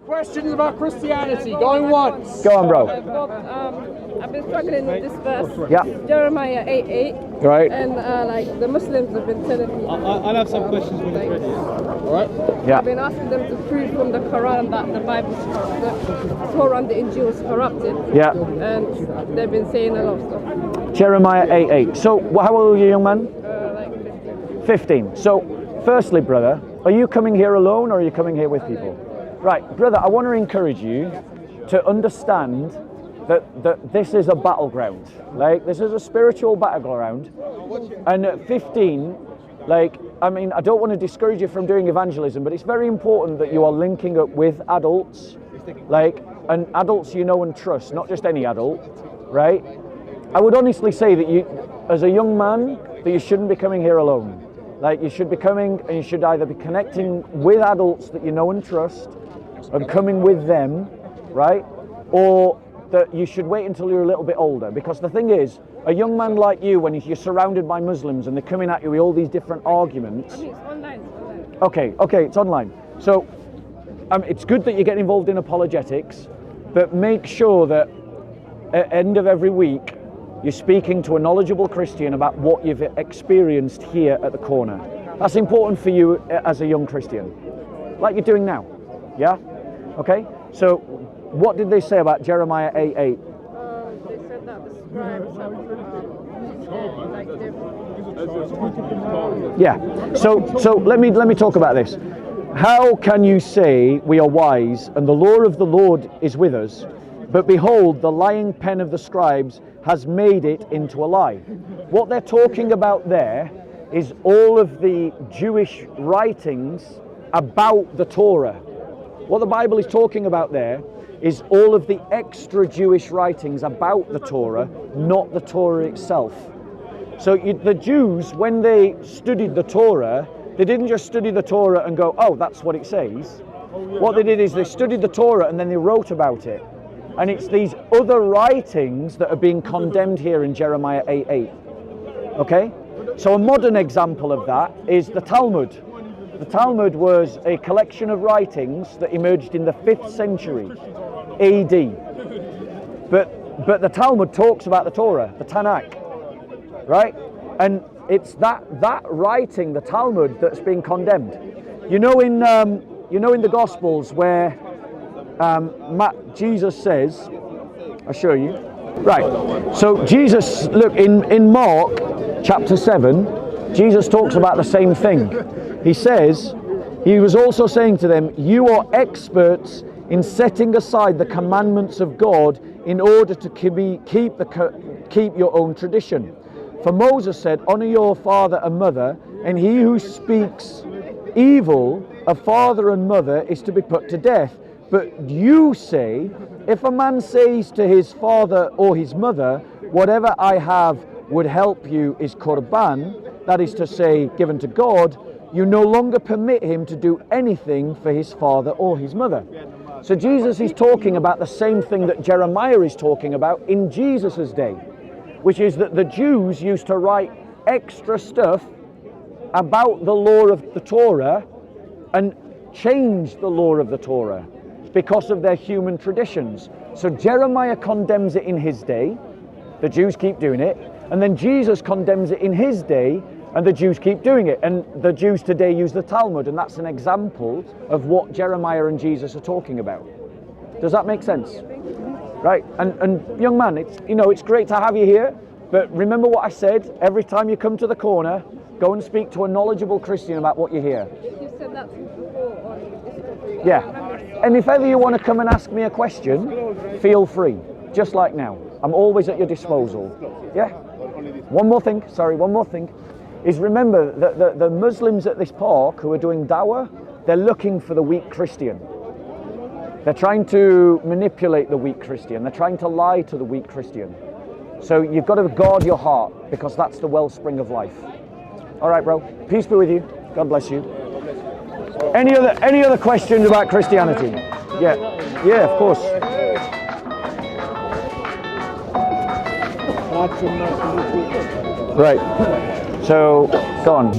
questions about Christianity? Going once. Go on, bro. I've been struggling with this verse. Yeah. Jeremiah 8:8. Right. And like the Muslims have been telling me. I'll have some questions when it's ready. All right. Yeah. I've been asking them to prove from the Qur'an that the Bible's the Torah and the Injil is corrupted. Yeah. And they've been saying a lot of stuff. Jeremiah 8:8. So, how old are you, young man? Like 15. 15. So, firstly, brother, are you coming here alone or are you coming here with people? Right, brother, I want to encourage you to understand that this is a battleground. Like, this is a spiritual battleground. And at 15, like, I mean, I don't want to discourage you from doing evangelism, but it's very important that you are linking up with adults, like, and adults you know and trust, not just any adult, right? I would honestly say that you, as a young man, that you shouldn't be coming here alone. Like, you should be coming and you should either be connecting with adults that you know and trust and coming with them, right? Or that you should wait until you're a little bit older. Because the thing is, a young man like you, when you're surrounded by Muslims and they're coming at you with all these different arguments. I mean, it's online. Okay, it's online. So it's good that you get involved in apologetics, but make sure that at the end of every week, you're speaking to a knowledgeable Christian about what you've experienced here at the corner. That's important for you as a young Christian, like you're doing now. Yeah? Okay? So, what did they say about Jeremiah 8:8? They said that the scribes have like Yeah. So let me talk about this. How can you say we are wise and the law of the Lord is with us, but behold, the lying pen of the scribes has made it into a lie? What they're talking about there is all of the Jewish writings about the Torah. What the Bible is talking about there is all of the extra Jewish writings about the Torah, not the Torah itself. So the Jews, when they studied the Torah, they didn't just study the Torah and go, oh, that's what it says. What they did is they studied the Torah and then they wrote about it. And it's these other writings that are being condemned here in Jeremiah 8:8. Okay? So a modern example of that is the Talmud. The Talmud was a collection of writings that emerged in the 5th century AD. But the Talmud talks about the Torah, the Tanakh, right? And it's that writing, the Talmud, that's being condemned. You know in the Gospels where Jesus says, I'll show you. Right. So Jesus, look, in Mark chapter 7, Jesus talks about the same thing. He says, he was also saying to them, you are experts in setting aside the commandments of God in order to keep your own tradition. For Moses said, honor your father and mother, and he who speaks evil of father and mother is to be put to death. But you say, if a man says to his father or his mother, whatever I have would help you is Qur'an, that is to say, given to God, you no longer permit him to do anything for his father or his mother. So Jesus is talking about the same thing that Jeremiah is talking about in Jesus' day, which is that the Jews used to write extra stuff about the law of the Torah and change the law of the Torah because of their human traditions. So Jeremiah condemns it in his day, the Jews keep doing it, and then Jesus condemns it in his day, and the Jews keep doing it. And the Jews today use the Talmud, and that's an example of what Jeremiah and Jesus are talking about. Does that make sense? Right, and young man, it's great to have you here, but remember what I said, every time you come to the corner, go and speak to a knowledgeable Christian about what you hear. You said that before on this. Yeah, and if ever you want to come and ask me a question, feel free, just like now. I'm always at your disposal. Yeah? One more thing, is remember that the Muslims at this park who are doing dawah, they're looking for the weak Christian. They're trying to manipulate the weak Christian. They're trying to lie to the weak Christian. So you've got to guard your heart, because that's the wellspring of life. All right, bro. Peace be with you. God bless you. Any other questions about Christianity? Yeah, of course. Right. So, go on.